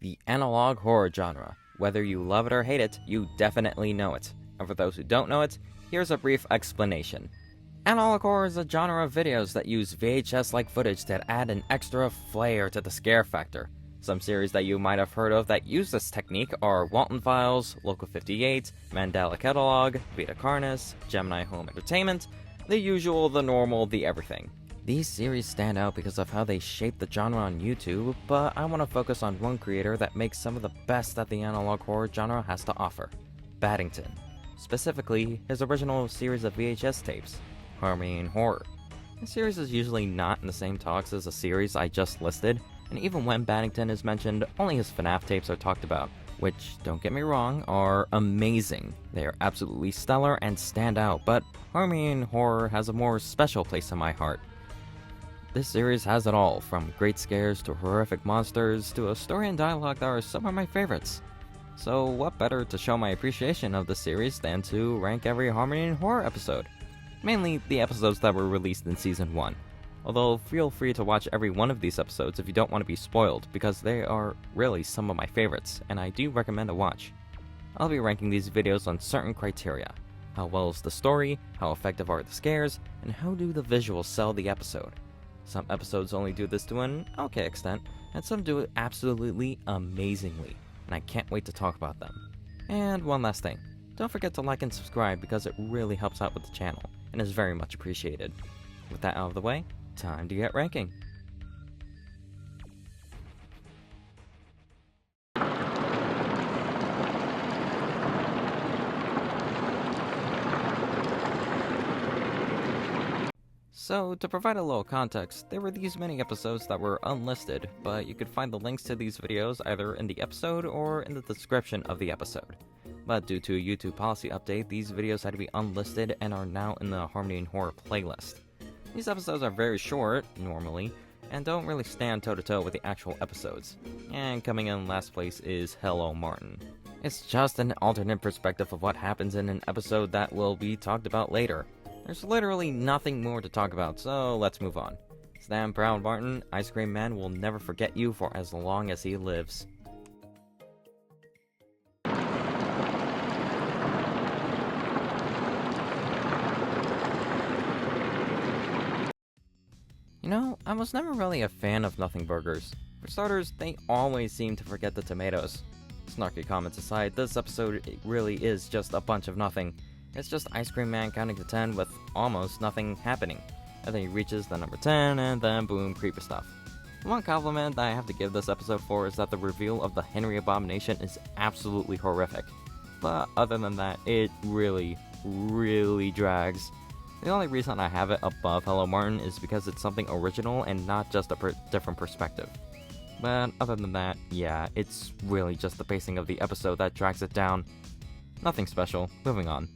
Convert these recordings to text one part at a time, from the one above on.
The analog horror genre. Whether you love it or hate it, you definitely know it. And for those who don't know it, here's a brief explanation. Analog horror is a genre of videos that use VHS-like footage to add an extra flair to the scare factor. Some series that you might have heard of that use this technique are Waltenfiles, Local 58, Mandela Catalog, Vita Carnis, Gemini Home Entertainment, the usual, the normal, the everything. These series stand out because of how they shape the genre on YouTube, but I want to focus on one creator that makes some of the best that the analog horror genre has to offer, Baddington. Specifically, his original series of VHS tapes, Harmonyandhorror. This series is usually not in the same talks as the series I just listed, and even when Baddington is mentioned, only his FNAF tapes are talked about, which, don't get me wrong, are amazing. They are absolutely stellar and stand out, but Harmonyandhorror has a more special place in my heart. This series has it all, from great scares to horrific monsters to a story and dialogue that are some of my favorites. So what better to show my appreciation of the series than to rank every Harmonyandhorror episode? Mainly the episodes that were released in Season 1. Although feel free to watch every one of these episodes if you don't want to be spoiled, because they are really some of my favorites, and I do recommend a watch. I'll be ranking these videos on certain criteria. How well is the story, how effective are the scares, and how do the visuals sell the episode? Some episodes only do this to an okay extent, and some do it absolutely amazingly, and I can't wait to talk about them. And one last thing, don't forget to like and subscribe because it really helps out with the channel, and is very much appreciated. With that out of the way, time to get ranking. So, to provide a little context, there were these many episodes that were unlisted, but you could find the links to these videos either in the episode or in the description of the episode. But due to a YouTube policy update, these videos had to be unlisted and are now in the Harmonyandhorror playlist. These episodes are very short, normally, and don't really stand toe-to-toe with the actual episodes. And coming in last place is Hello Martin. It's just an alternate perspective of what happens in an episode that will be talked about later. There's literally nothing more to talk about, so let's move on. Stand proud, Martin. Ice Cream Man will never forget you for as long as he lives. You know, I was never really a fan of nothing burgers. For starters, they always seem to forget the tomatoes. Snarky comments aside, this episode really is just a bunch of nothing. It's just Ice Cream Man counting to 10 with almost nothing happening. And then he reaches the number 10 and then boom, creepy stuff. One compliment that I have to give this episode for is that the reveal of the Henry Abomination is absolutely horrific. But other than that, it really drags. The only reason I have it above Hello Martin is because it's something original and not just a different perspective. But other than that, yeah, it's really just the pacing of the episode that drags it down. Nothing special, moving on.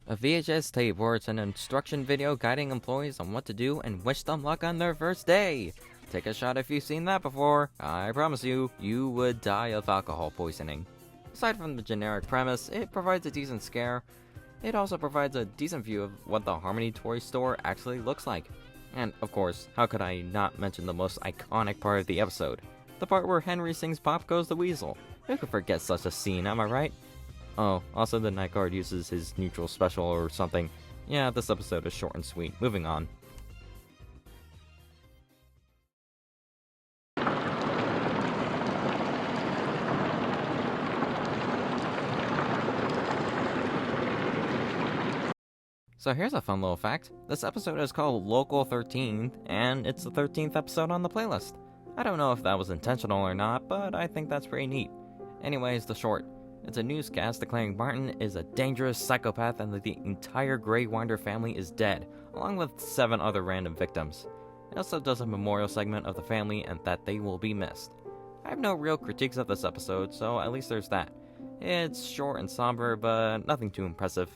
A VHS tape where it's an instruction video guiding employees on what to do and wish them luck on their first day. Take a shot if you've seen that before. I promise you, you would die of alcohol poisoning. Aside from the generic premise, it provides a decent scare. It also provides a decent view of what the Harmony toy store actually looks like. And of course, how could I not mention the most iconic part of the episode? The part where Henry sings Pop Goes the Weasel. Who could forget such a scene, am I right? Oh, also the night guard uses his neutral special or something. Yeah, this episode is short and sweet. Moving on. So here's a fun little fact. This episode is called Local 13, and it's the 13th episode on the playlist. I don't know if that was intentional or not, but I think that's pretty neat. Anyways, the short. It's a newscast declaring Martin is a dangerous psychopath and that the entire Grey Winder family is dead, along with 7 other random victims. It also does a memorial segment of the family and that they will be missed. I have no real critiques of this episode, so at least there's that. It's short and somber, but nothing too impressive.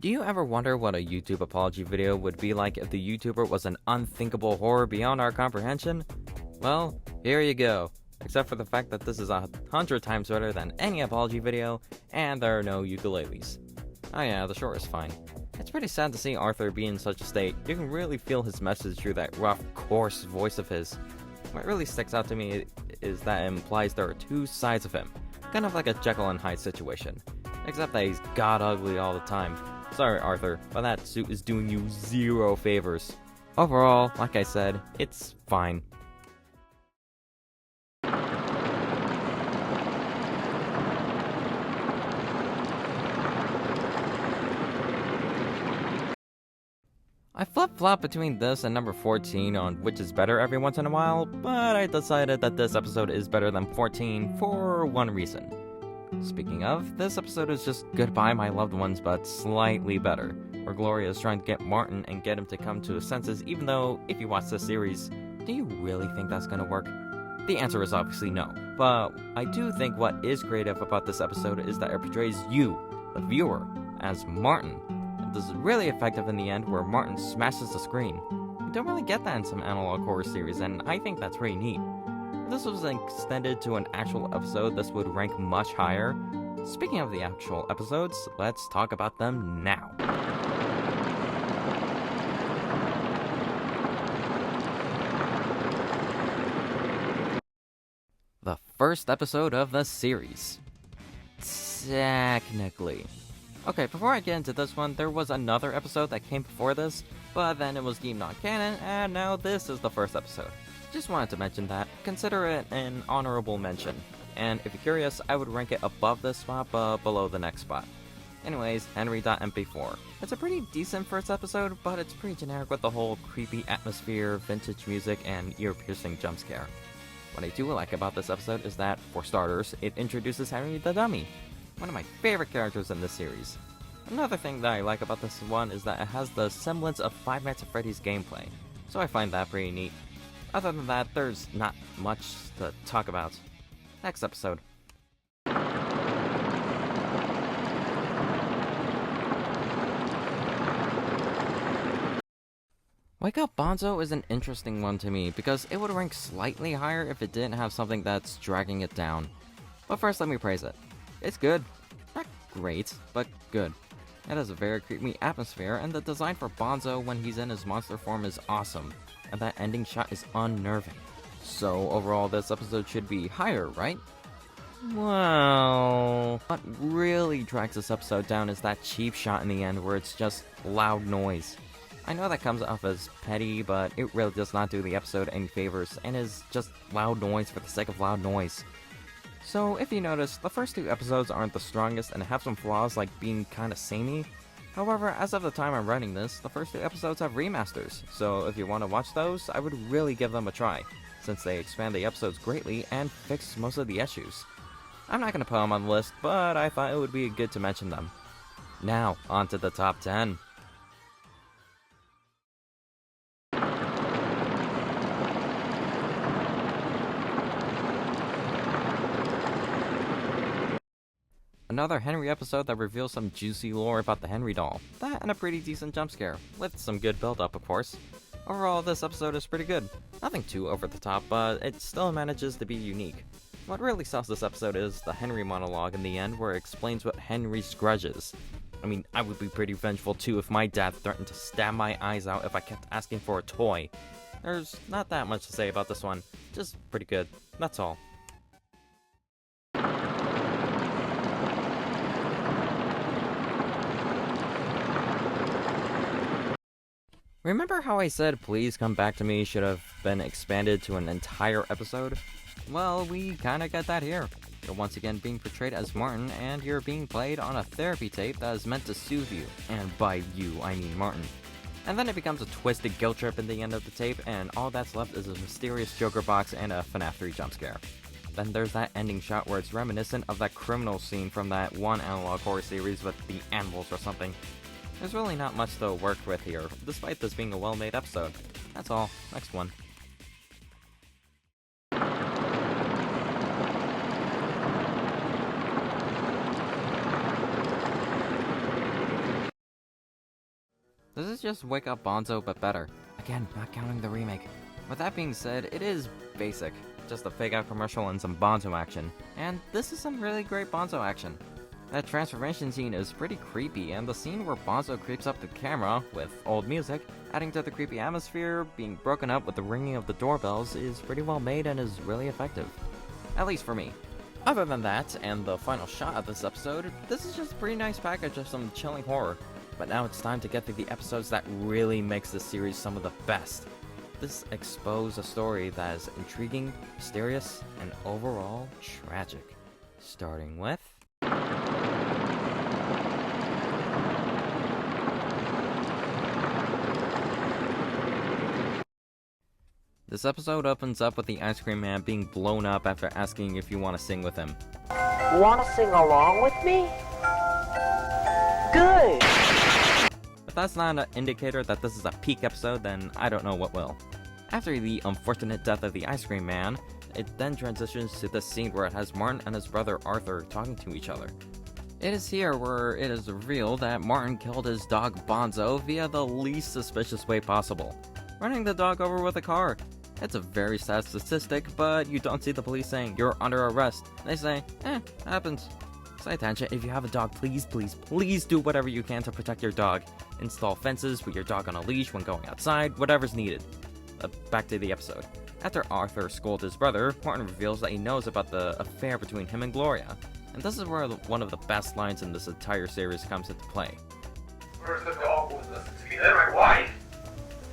Do you ever wonder what a YouTube apology video would be like if the YouTuber was an unthinkable horror beyond our comprehension? Well, here you go. Except for the fact that this is 100 times better than any apology video, and there are no ukuleles. Oh yeah, the short is fine. It's pretty sad to see Arthur be in such a state. You can really feel his message through that rough, coarse voice of his. What really sticks out to me is that it implies there are two sides of him, kind of like a Jekyll and Hyde situation, except that he's god ugly all the time. Sorry Arthur, but that suit is doing you zero favors. Overall, like I said, it's fine. I flip-flop between this and number 14 on which is better every once in a while, but I decided that this episode is better than 14 for one reason. Speaking of, this episode is just Goodbye My Loved Ones but slightly better, where Gloria is trying to get Martin and get him to come to his senses, even though, if you watch this series, do you really think that's gonna work? The answer is obviously no, but I do think what is creative about this episode is that it portrays you, the viewer, as Martin. This is really effective in the end where Martin smashes the screen. You don't really get that in some analog horror series, and I think that's pretty neat. If this was extended to an actual episode, this would rank much higher. Speaking of the actual episodes, let's talk about them now. The first episode of the series. Technically. Okay, before I get into this one, there was another episode that came before this, but then it was deemed non-canon, and now this is the first episode. Just wanted to mention that. Consider it an honorable mention. And if you're curious, I would rank it above this spot, but below the next spot. Anyways, Henry.mp4. It's a pretty decent first episode, but it's pretty generic with the whole creepy atmosphere, vintage music, and ear-piercing jump scare. What I do like about this episode is that, for starters, it introduces Henry the Dummy, one of my favorite characters in this series. Another thing that I like about this one is that it has the semblance of Five Nights at Freddy's gameplay, so I find that pretty neat. Other than that, there's not much to talk about. Next episode. Wake Up Bonzo is an interesting one to me because it would rank slightly higher if it didn't have something that's dragging it down. But first, let me praise it. It's good. Not great, but good. It has a very creepy atmosphere, and the design for Bonzo when he's in his monster form is awesome, and that ending shot is unnerving. So overall, this episode should be higher, right? Well, what really drags this episode down is that cheap shot in the end where it's just loud noise. I know that comes off as petty, but it really does not do the episode any favors, and is just loud noise for the sake of loud noise. So, if you notice, the first two episodes aren't the strongest and have some flaws like being kinda samey. However, as of the time I'm writing this, the first two episodes have remasters, so if you want to watch those, I would really give them a try, since they expand the episodes greatly and fix most of the issues. I'm not gonna put them on the list, but I thought it would be good to mention them. Now, on to the top 10. Another Henry episode that reveals some juicy lore about the Henry doll. That and a pretty decent jump scare, with some good build-up of course. Overall, this episode is pretty good. Nothing too over the top, but it still manages to be unique. What really sells this episode is the Henry monologue in the end where it explains what Henry's grudge is. I mean, I would be pretty vengeful too if my dad threatened to stab my eyes out if I kept asking for a toy. There's not that much to say about this one, just pretty good, that's all. Remember how I said Please Come Back to Me should have been expanded to an entire episode? Well, we kinda get that here. You're once again being portrayed as Martin, and you're being played on a therapy tape that is meant to soothe you, and by you, I mean Martin. And then it becomes a twisted guilt trip in the end of the tape, and all that's left is a mysterious Joker box and a FNAF 3 jump scare. Then there's that ending shot where it's reminiscent of that criminal scene from that one analog horror series with the animals or something. There's really not much to work with here, despite this being a well-made episode. That's all. Next one. This is just Wake Up Bonzo but better. Again, not counting the remake. With that being said, it is basic. Just a fake-out commercial and some Bonzo action. And this is some really great Bonzo action. That transformation scene is pretty creepy, and the scene where Bonzo creeps up the camera, with old music, adding to the creepy atmosphere, being broken up with the ringing of the doorbells, is pretty well made and is really effective. At least for me. Other than that, and the final shot of this episode, this is just a pretty nice package of some chilling horror. But now it's time to get through the episodes that really makes this series some of the best. This expose a story that is intriguing, mysterious, and overall tragic. Starting with... This episode opens up with the ice cream man being blown up after asking if you want to sing with him. Want to sing along with me? Good! If that's not an indicator that this is a peak episode, then I don't know what will. After the unfortunate death of the ice cream man, it then transitions to the scene where it has Martin and his brother Arthur talking to each other. It is here where it is revealed that Martin killed his dog Bonzo via the least suspicious way possible, running the dog over with a car. It's a very sad statistic, but you don't see the police saying, "You're under arrest." They say, happens. Side tangent, if you have a dog, please do whatever you can to protect your dog. Install fences, put your dog on a leash when going outside, whatever's needed. Back to the episode. After Arthur scolds his brother, Martin reveals that he knows about the affair between him and Gloria. And this is where one of the best lines in this entire series comes into play. First the dog would listen to me, then my wife.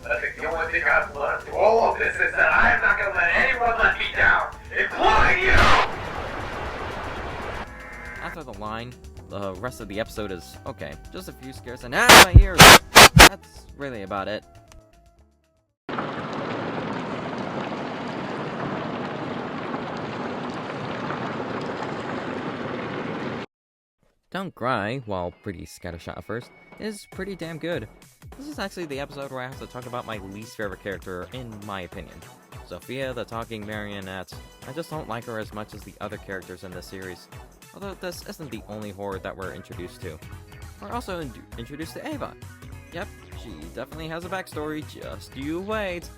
I think the only thing I've learned through all of this is that I am not going to let anyone let me down, including you! After the line, the rest of the episode is, okay, just a few scares and my ears! That's really about it. Don't Cry, while pretty scattershot at first, is pretty damn good. This is actually the episode where I have to talk about my least favorite character, in my opinion. Sophia, the talking marionette. I just don't like her as much as the other characters in this series. Although this isn't the only horror that we're introduced to. We're also introduced to Ava. Yep, she definitely has a backstory, just you wait.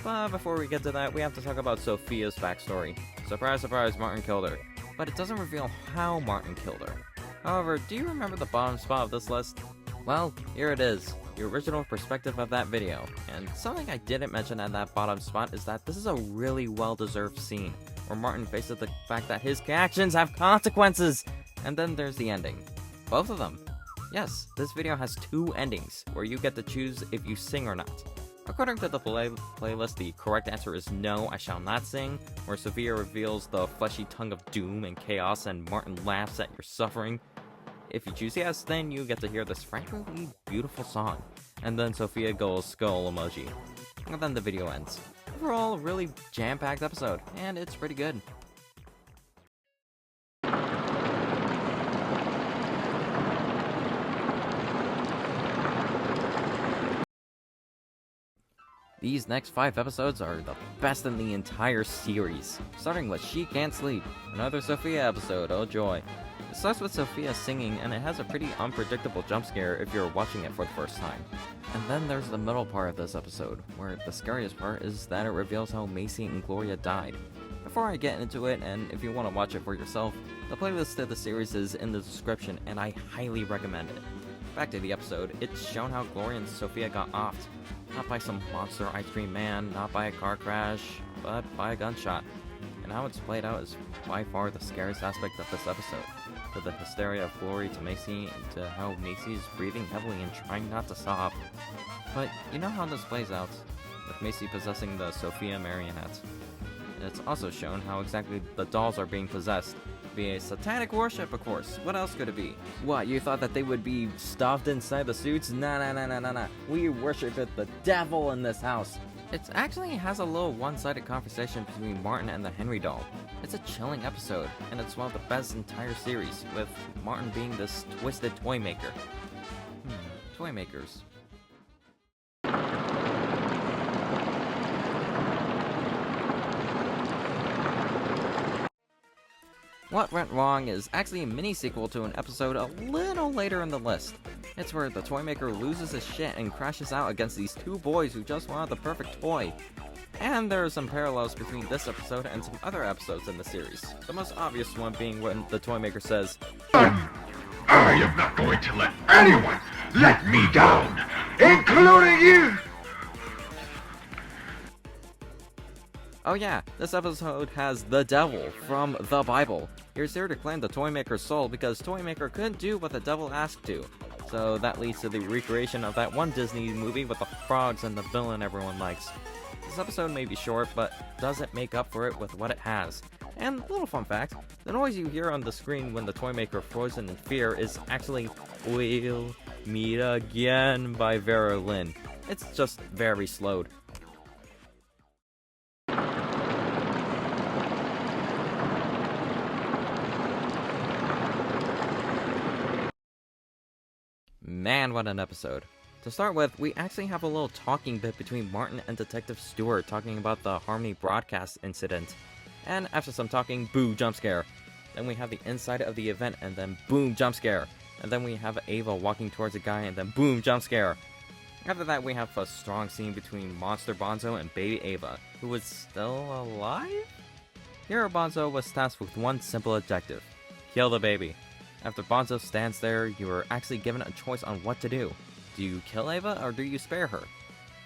But before we get to that, we have to talk about Sophia's backstory. Surprise, surprise, Martin killed her. But it doesn't reveal how Martin killed her. However, do you remember the bottom spot of this list? Well, here it is, the original perspective of that video. And something I didn't mention at that bottom spot is that this is a really well-deserved scene, where Martin faces the fact that his actions have consequences! And then there's the ending. Both of them. Yes, this video has 2 endings, where you get to choose if you sing or not. According to the playlist, the correct answer is no, I shall not sing, where Sophia reveals the fleshy tongue of doom and chaos and Martin laughs at your suffering. If you choose yes, then you get to hear this frankly beautiful song. And then Sophia goes skull emoji. And then the video ends. Overall, a really jam-packed episode, and it's pretty good. These next 5 episodes are the best in the entire series, starting with She Can't Sleep, another Sophia episode, oh joy. It starts with Sophia singing, and it has a pretty unpredictable jump scare if you're watching it for the first time. And then there's the middle part of this episode, where the scariest part is that it reveals how Macy and Gloria died. Before I get into it, and if you want to watch it for yourself, the playlist of the series is in the description, and I highly recommend it. Back to the episode, it's shown how Gloria and Sophia got offed. Not by some monster ice cream man, not by a car crash, but by a gunshot. And how it's played out is by far the scariest aspect of this episode. To the hysteria of Gloria to Macy, and to how Macy is breathing heavily and trying not to sob. But you know how this plays out, with Macy possessing the Sophia marionette. And it's also shown how exactly the dolls are being possessed. Via satanic worship, of course. What else could it be? What, you thought that they would be stuffed inside the suits? Nah. We worship the devil in this house. It actually has a little one-sided conversation between Martin and the Henry doll. It's a chilling episode, and it's one of the best entire series, with Martin being this twisted toy maker. Toy makers. What Went Wrong is actually a mini-sequel to an episode a little later in the list. It's where the toy maker loses his shit and crashes out against these two boys who just wanted the perfect toy. And there are some parallels between this episode and some other episodes in the series. The most obvious one being when the toy maker says, I am not going to let anyone let me down, including you! oh yeah, this episode has the devil from the Bible. He's here to claim the toy maker's soul because toy maker couldn't do what the devil asked to. So that leads to the recreation of that one Disney movie with the frogs and the villain everyone likes. This episode may be short, but doesn't make up for it with what it has. And a little fun fact, the noise you hear on the screen when the toy maker frozen in fear is actually We'll Meet Again by Vera Lynn. It's just very slowed. Man, what an episode. To start with, we actually have a little talking bit between Martin and Detective Stewart talking about the Harmony broadcast incident. And after some talking, boo, jump scare. Then we have the inside of the event and then boom, jump scare. And then we have Ava walking towards a guy and then boom, jump scare. After that, we have a strong scene between Monster Bonzo and Baby Ava, who is still alive? Here, Bonzo was tasked with one simple objective: kill the baby. After Bonzo stands there, you are actually given a choice on what to do. Do you kill Ava or do you spare her?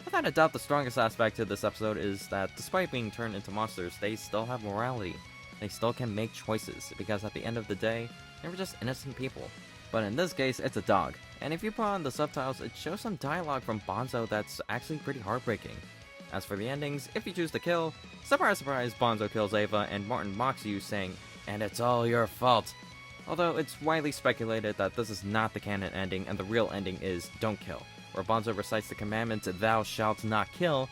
Without a doubt, the strongest aspect to this episode is that despite being turned into monsters, they still have morality. They still can make choices, because at the end of the day, they were just innocent people. But in this case, it's a dog. And if you put on the subtitles, it shows some dialogue from Bonzo that's actually pretty heartbreaking. As for the endings, if you choose to kill, surprise surprise, Bonzo kills Ava and Martin mocks you saying, "And it's all your fault." Although it's widely speculated that this is not the canon ending and the real ending is don't kill, where Bonzo recites the commandment thou shalt not kill.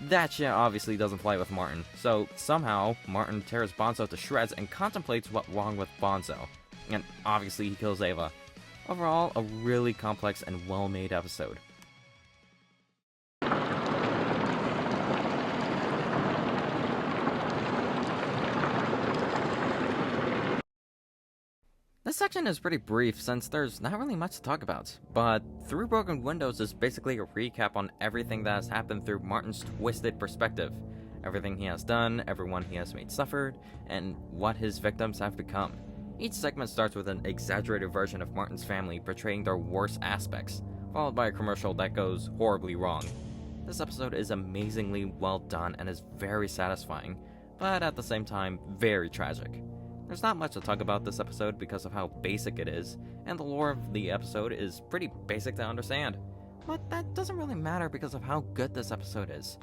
That shit obviously doesn't fly with Martin, so somehow Martin tears Bonzo to shreds and contemplates what's wrong with Bonzo. And obviously he kills Ava. Overall, a really complex and well-made episode. This section is pretty brief since there's not really much to talk about, but Through Broken Windows is basically a recap on everything that has happened through Martin's twisted perspective. Everything he has done, everyone he has made suffered, and what his victims have become. Each segment starts with an exaggerated version of Martin's family portraying their worst aspects, followed by a commercial that goes horribly wrong. This episode is amazingly well done and is very satisfying, but at the same time, very tragic. There's not much to talk about this episode because of how basic it is, and the lore of the episode is pretty basic to understand. But that doesn't really matter because of how good this episode is.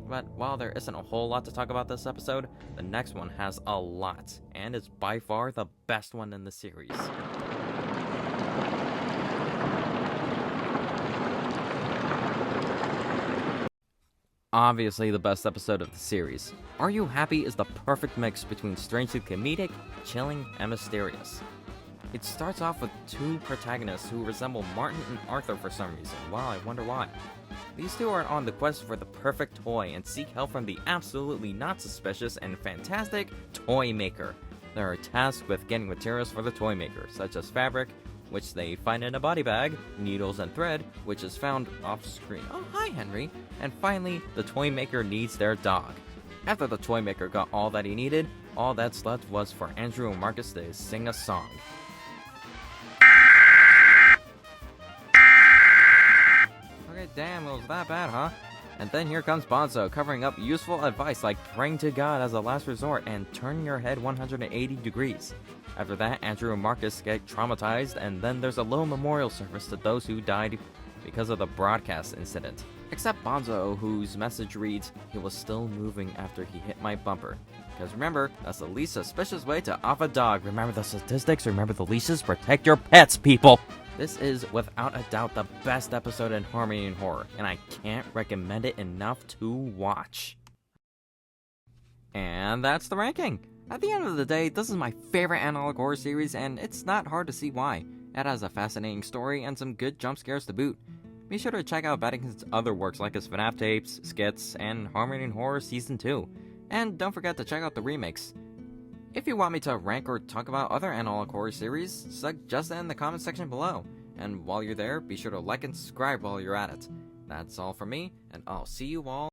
But while there isn't a whole lot to talk about this episode, the next one has a lot, and is by far the best one in the series. Obviously the best episode of the series. Are You Happy is the perfect mix between strangely comedic, chilling, and mysterious. It starts off with two protagonists who resemble Martin and Arthur for some reason. Wow, I wonder why. These two are on the quest for the perfect toy and seek help from the absolutely not suspicious and fantastic toy maker. They are tasked with getting materials for the toy maker, such as fabric, which they find in a body bag, needles and thread, which is found off screen. Oh, hi Henry! And finally, the toy maker needs their dog. After the toy maker got all that he needed, all that's left was for Andrew and Marcus to sing a song. Okay, damn, it was that bad, huh? And then here comes Bonzo, covering up useful advice like praying to God as a last resort and turning your head 180 degrees. After that, Andrew and Marcus get traumatized, and then there's a little memorial service to those who died because of the broadcast incident. Except Bonzo, whose message reads, "He was still moving after he hit my bumper." Because remember, that's the least suspicious way to off a dog. Remember the statistics, remember the leashes, protect your pets, people! This is, without a doubt, the best episode in Harmony and Horror, and I can't recommend it enough to watch. And that's the ranking! At the end of the day, this is my favorite analog horror series, and it's not hard to see why. It has a fascinating story and some good jump scares to boot. Be sure to check out Baddington's other works like his FNAF tapes, skits, and Harmony and Horror Season 2. And don't forget to check out the remakes. If you want me to rank or talk about other analog horror series, suggest it in the comment section below. And while you're there, be sure to like and subscribe while you're at it. That's all from me, and I'll see you all